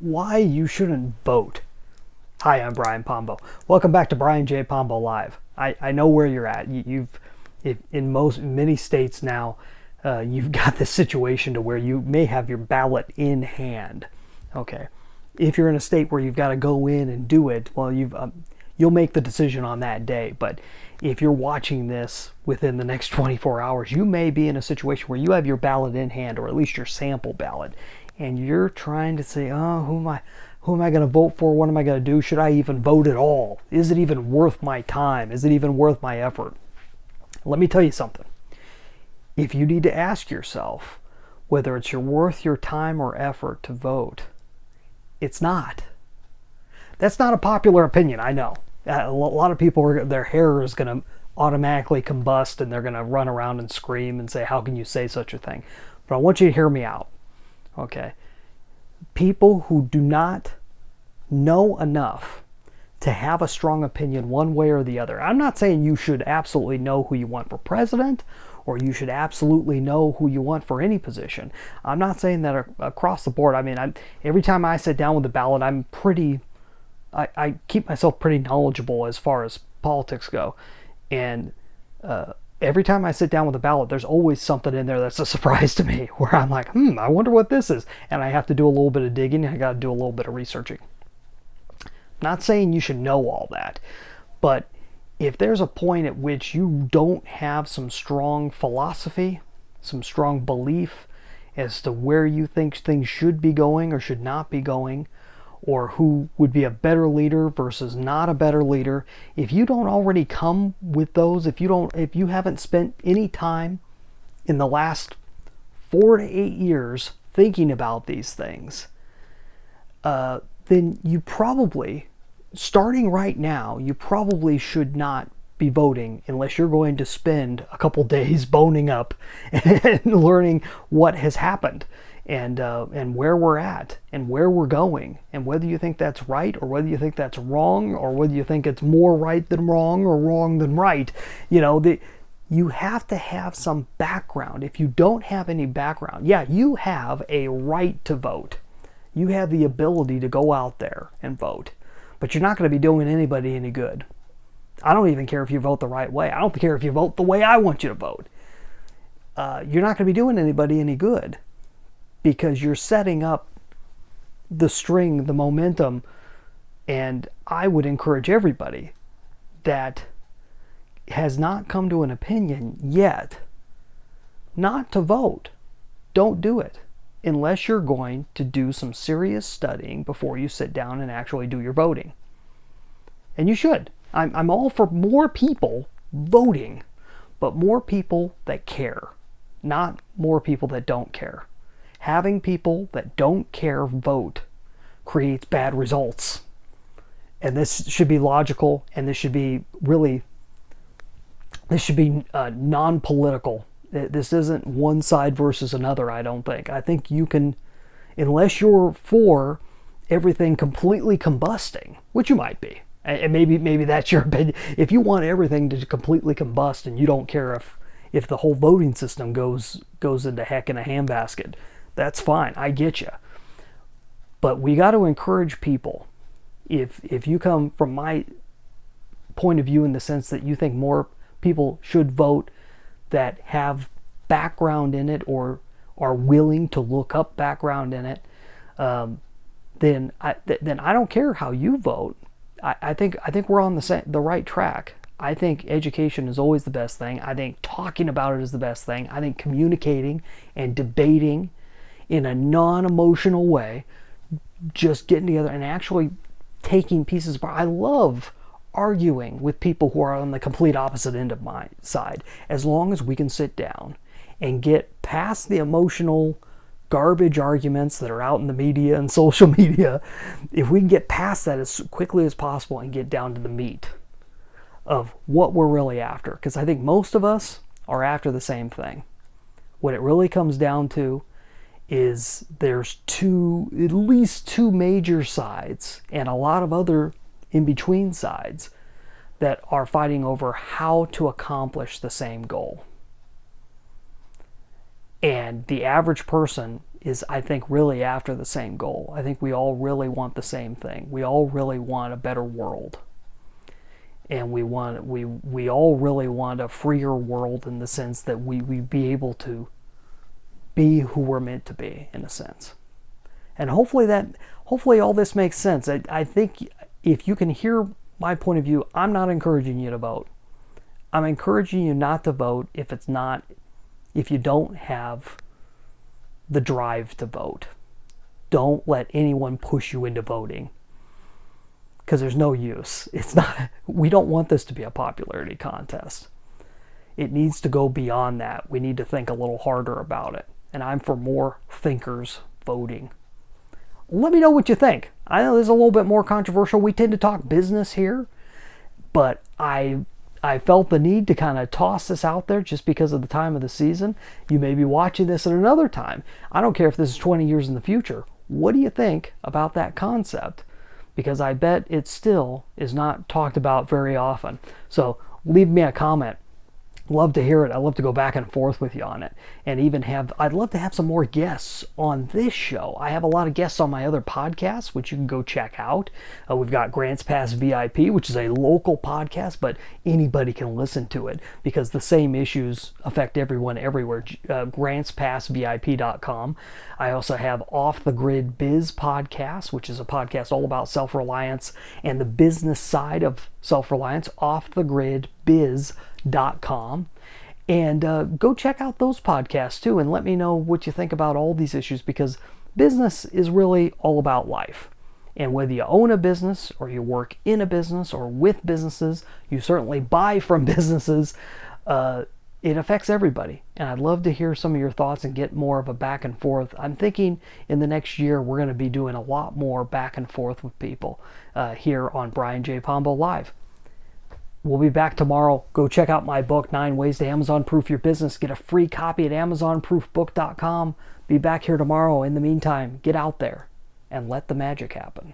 why you shouldn't vote. Hi, I'm Brian Pombo. Welcome back to Brian J. Pombo Live. I know where you're at. In many states now, you've got this situation to where you may have your ballot in hand. Okay, if you're in a state where you've got to go in and do it, well, you'll make the decision on that day. But if you're watching this within the next 24 hours, you may be in a situation where you have your ballot in hand, or at least your sample ballot, and you're trying to say, oh, who am I going to vote for? What am I going to do? Should I even vote at all? Is it even worth my time? Is it even worth my effort? Let me tell you something. If you need to ask yourself whether it's worth your time or effort to vote, it's not. That's not a popular opinion, I know. A lot of people, their hair is going to automatically combust and they're going to run around and scream and say, how can you say such a thing? But I want you to hear me out. Okay? People who do not know enough to have a strong opinion one way or the other. I'm not saying you should absolutely know who you want for president, or you should absolutely know who you want for any position. I'm not saying that across the board. I mean, every time I sit down with the ballot, I keep myself pretty knowledgeable as far as politics go. And every time I sit down with a ballot, there's always something in there that's a surprise to me, where I'm like, I wonder what this is. And I have to do a little bit of digging. I got to do a little bit of researching. Not saying you should know all that, but if there's a point at which you don't have some strong philosophy, some strong belief as to where you think things should be going or should not be going, or who would be a better leader versus not a better leader, if you don't already come with those, if you haven't spent any time in the last 4 to 8 years thinking about these things, then you probably, starting right now, you probably should not be voting unless you're going to spend a couple days boning up and learning what has happened and where we're at and where we're going, and whether you think that's right or whether you think that's wrong, or whether you think it's more right than wrong or wrong than right. You have to have some background. If you don't have any background, yeah, you have a right to vote. You have the ability to go out there and vote, but you're not going to be doing anybody any good. I don't even care if you vote the right way. I don't care if you vote the way I want you to vote. You're not going to be doing anybody any good, because you're setting up the string, the momentum. And I would encourage everybody that has not come to an opinion yet not to vote. Don't do it unless you're going to do some serious studying before you sit down and actually do your voting. And you should. I'm all for more people voting, but more people that care, not more people that don't care. Having people that don't care vote creates bad results. And this should be logical, and this should be non-political. This isn't one side versus another, I don't think. I think you can, unless you're for everything completely combusting, which you might be, and maybe that's your opinion. If you want everything to completely combust and you don't care if the whole voting system goes into heck in a handbasket, that's fine. I get you. But we got to encourage people. If you come from my point of view in the sense that you think more people should vote that have background in it or are willing to look up background in it, then I don't care how you vote. I think we're on the right track. I think education is always the best thing. I think talking about it is the best thing. I think communicating and debating in a non-emotional way, just getting together and actually taking pieces apart. I love arguing with people who are on the complete opposite end of my side, as long as we can sit down and get past the emotional garbage arguments that are out in the media and social media. If we can get past that as quickly as possible and get down to the meat of what we're really after, because I think most of us are after the same thing. What it really comes down to is there's at least two major sides and a lot of other in-between sides that are fighting over how to accomplish the same goal. And the average person is, I think, really after the same goal. I think we all really want the same thing. We all really want a better world. And we all really want a freer world, in the sense that we be able to be who we're meant to be, in a sense. And hopefully all this makes sense. I think if you can hear my point of view, I'm not encouraging you to vote. I'm encouraging you not to vote if you don't have the drive to vote. Don't let anyone push you into voting, because there's no use. We don't want this to be a popularity contest. It needs to go beyond that. We need to think a little harder about it. And I'm for more thinkers voting. Let me know what you think. I know this is a little bit more controversial. We tend to talk business here, but I felt the need to kind of toss this out there just because of the time of the season. You may be watching this at another time. I don't care if this is 20 years in the future. What do you think about that concept? Because I bet it still is not talked about very often. So leave me a comment. Love to hear it. I'd love to go back and forth with you on it. And I'd love to have some more guests on this show. I have a lot of guests on my other podcasts, which you can go check out. We've got Grants Pass VIP, which is a local podcast, but anybody can listen to it because the same issues affect everyone everywhere. GrantsPassVIP.com. I also have Off the Grid Biz podcast, which is a podcast all about self-reliance and the business side of self-reliance. OffTheGridBiz.com. And go check out those podcasts too, and let me know what you think about all these issues, because business is really all about life. And whether you own a business or you work in a business or with businesses, you certainly buy from businesses, it affects everybody. And I'd love to hear some of your thoughts and get more of a back and forth. I'm thinking in the next year we're going to be doing a lot more back and forth with people here on Brian J. Pombo Live. We'll be back tomorrow. Go check out my book, 9 Ways to Amazon Proof Your Business. Get a free copy at AmazonProofBook.com. Be back here tomorrow. In the meantime, get out there and let the magic happen.